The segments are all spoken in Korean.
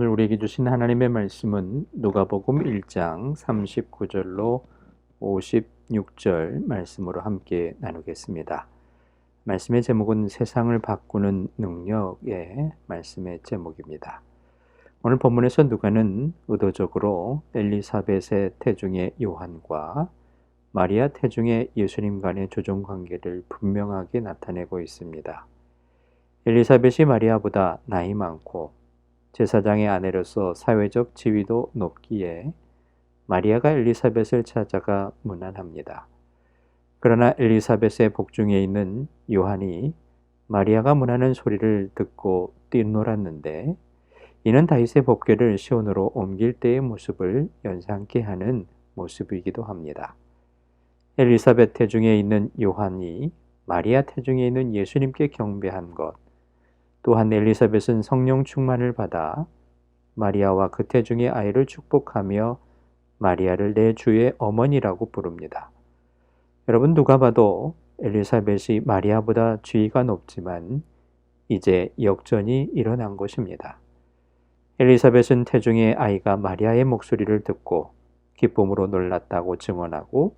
오늘 우리에게 주신 하나님의 말씀은 누가복음 1장 39절로 56절 말씀으로 함께 나누겠습니다. 말씀의 제목은 세상을 바꾸는 능력의 말씀의 제목입니다. 오늘 본문에서 누가는 의도적으로 엘리사벳의 태중의 요한과 마리아 태중의 예수님 간의 조종관계를 분명하게 나타내고 있습니다. 엘리사벳이 마리아보다 나이 많고 제사장의 아내로서 사회적 지위도 높기에 마리아가 엘리사벳을 찾아가 문안합니다. 그러나 엘리사벳의 복중에 있는 요한이 마리아가 문하는 소리를 듣고 뛰놀았는데 이는 다윗의 법궤를 시온으로 옮길 때의 모습을 연상케 하는 모습이기도 합니다. 엘리사벳 태중에 있는 요한이 마리아 태중에 있는 예수님께 경배한 것, 또한 엘리사벳은 성령 충만을 받아 마리아와 그 태중의 아이를 축복하며 마리아를 내 주의 어머니라고 부릅니다. 여러분, 누가 봐도 엘리사벳이 마리아보다 지위가 높지만 이제 역전이 일어난 것입니다. 엘리사벳은 태중의 아이가 마리아의 목소리를 듣고 기쁨으로 놀랐다고 증언하고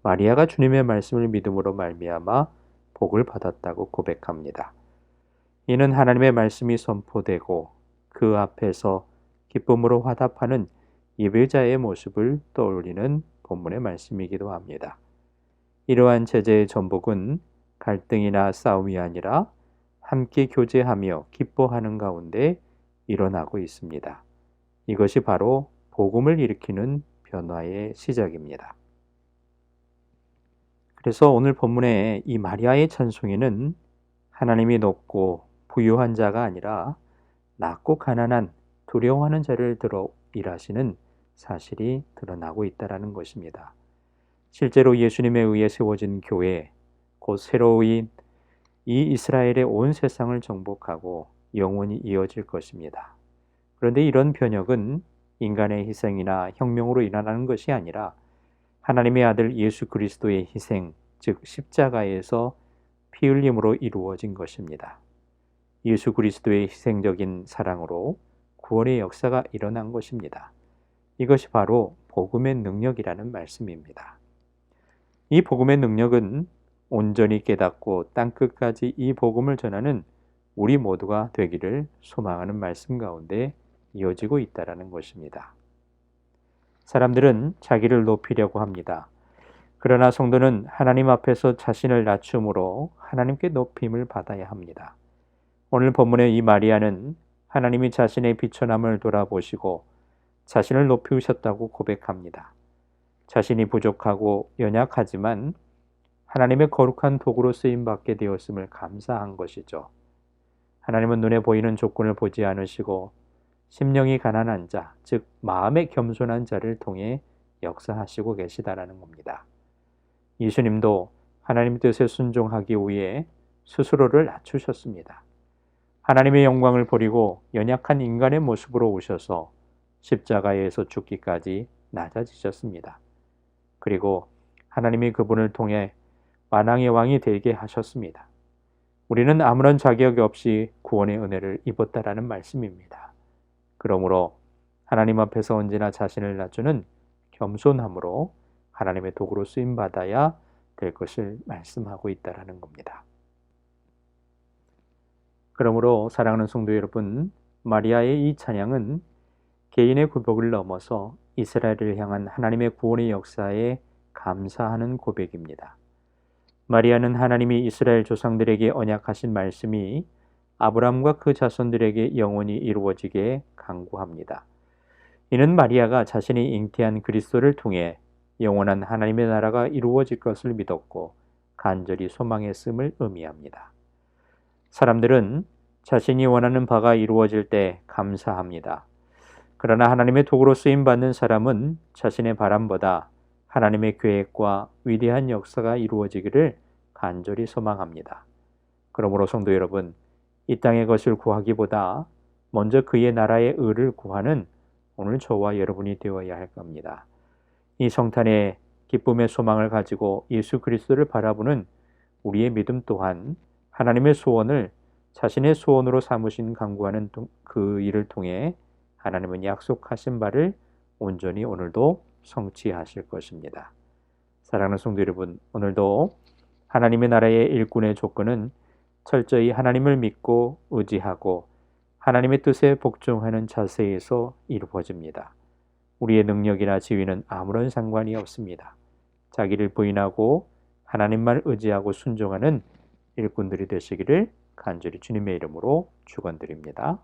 마리아가 주님의 말씀을 믿음으로 말미암아 복을 받았다고 고백합니다. 이는 하나님의 말씀이 선포되고 그 앞에서 기쁨으로 화답하는 예배자의 모습을 떠올리는 본문의 말씀이기도 합니다. 이러한 제재의 전복은 갈등이나 싸움이 아니라 함께 교제하며 기뻐하는 가운데 일어나고 있습니다. 이것이 바로 복음을 일으키는 변화의 시작입니다. 그래서 오늘 본문의 이 마리아의 찬송에는 하나님이 높고 부유한 자가 아니라 낮고 가난한 두려워하는 자를 들어 일하시는 사실이 드러나고 있다는 것입니다. 실제로 예수님에 의해 세워진 교회, 곧 새로운 이 이스라엘의 온 세상을 정복하고 영원히 이어질 것입니다. 그런데 이런 변혁은 인간의 희생이나 혁명으로 일어나는 것이 아니라 하나님의 아들 예수 그리스도의 희생, 즉 십자가에서 피 흘림으로 이루어진 것입니다. 예수 그리스도의 희생적인 사랑으로 구원의 역사가 일어난 것입니다. 이것이 바로 복음의 능력이라는 말씀입니다. 이 복음의 능력은 온전히 깨닫고 땅끝까지 이 복음을 전하는 우리 모두가 되기를 소망하는 말씀 가운데 이어지고 있다는 것입니다. 사람들은 자기를 높이려고 합니다. 그러나 성도는 하나님 앞에서 자신을 낮춤으로 하나님께 높임을 받아야 합니다. 오늘 본문의 이 마리아는 하나님이 자신의 비천함을 돌아보시고 자신을 높이우셨다고 고백합니다. 자신이 부족하고 연약하지만 하나님의 거룩한 도구로 쓰임받게 되었음을 감사한 것이죠. 하나님은 눈에 보이는 조건을 보지 않으시고 심령이 가난한 자, 즉 마음에 겸손한 자를 통해 역사하시고 계시다라는 겁니다. 예수님도 하나님 뜻에 순종하기 위해 스스로를 낮추셨습니다. 하나님의 영광을 버리고 연약한 인간의 모습으로 오셔서 십자가에서 죽기까지 낮아지셨습니다. 그리고 하나님이 그분을 통해 만왕의 왕이 되게 하셨습니다. 우리는 아무런 자격 없이 구원의 은혜를 입었다라는 말씀입니다. 그러므로 하나님 앞에서 언제나 자신을 낮추는 겸손함으로 하나님의 도구로 쓰임받아야 될 것을 말씀하고 있다는 겁니다. 그러므로 사랑하는 성도 여러분, 마리아의 이 찬양은 개인의 굴복을 넘어서 이스라엘을 향한 하나님의 구원의 역사에 감사하는 고백입니다. 마리아는 하나님이 이스라엘 조상들에게 언약하신 말씀이 아브라함과 그 자손들에게 영원히 이루어지게 간구합니다. 이는 마리아가 자신이 잉태한 그리스도를 통해 영원한 하나님의 나라가 이루어질 것을 믿었고 간절히 소망했음을 의미합니다. 사람들은 자신이 원하는 바가 이루어질 때 감사합니다. 그러나 하나님의 도구로 쓰임받는 사람은 자신의 바람보다 하나님의 계획과 위대한 역사가 이루어지기를 간절히 소망합니다. 그러므로 성도 여러분, 이 땅의 것을 구하기보다 먼저 그의 나라의 의를 구하는 오늘 저와 여러분이 되어야 할 겁니다. 이 성탄에 기쁨의 소망을 가지고 예수 그리스도를 바라보는 우리의 믿음 또한 하나님의 소원을 자신의 소원으로 삼으신 간구하는 그 일을 통해 하나님은 약속하신 바를 온전히 오늘도 성취하실 것입니다. 사랑하는 성도 여러분, 오늘도 하나님의 나라의 일꾼의 조건은 철저히 하나님을 믿고 의지하고 하나님의 뜻에 복종하는 자세에서 이루어집니다. 우리의 능력이나 지위는 아무런 상관이 없습니다. 자기를 부인하고 하나님만 의지하고 순종하는 일꾼들이 되시기를 간절히 주님의 이름으로 축원드립니다.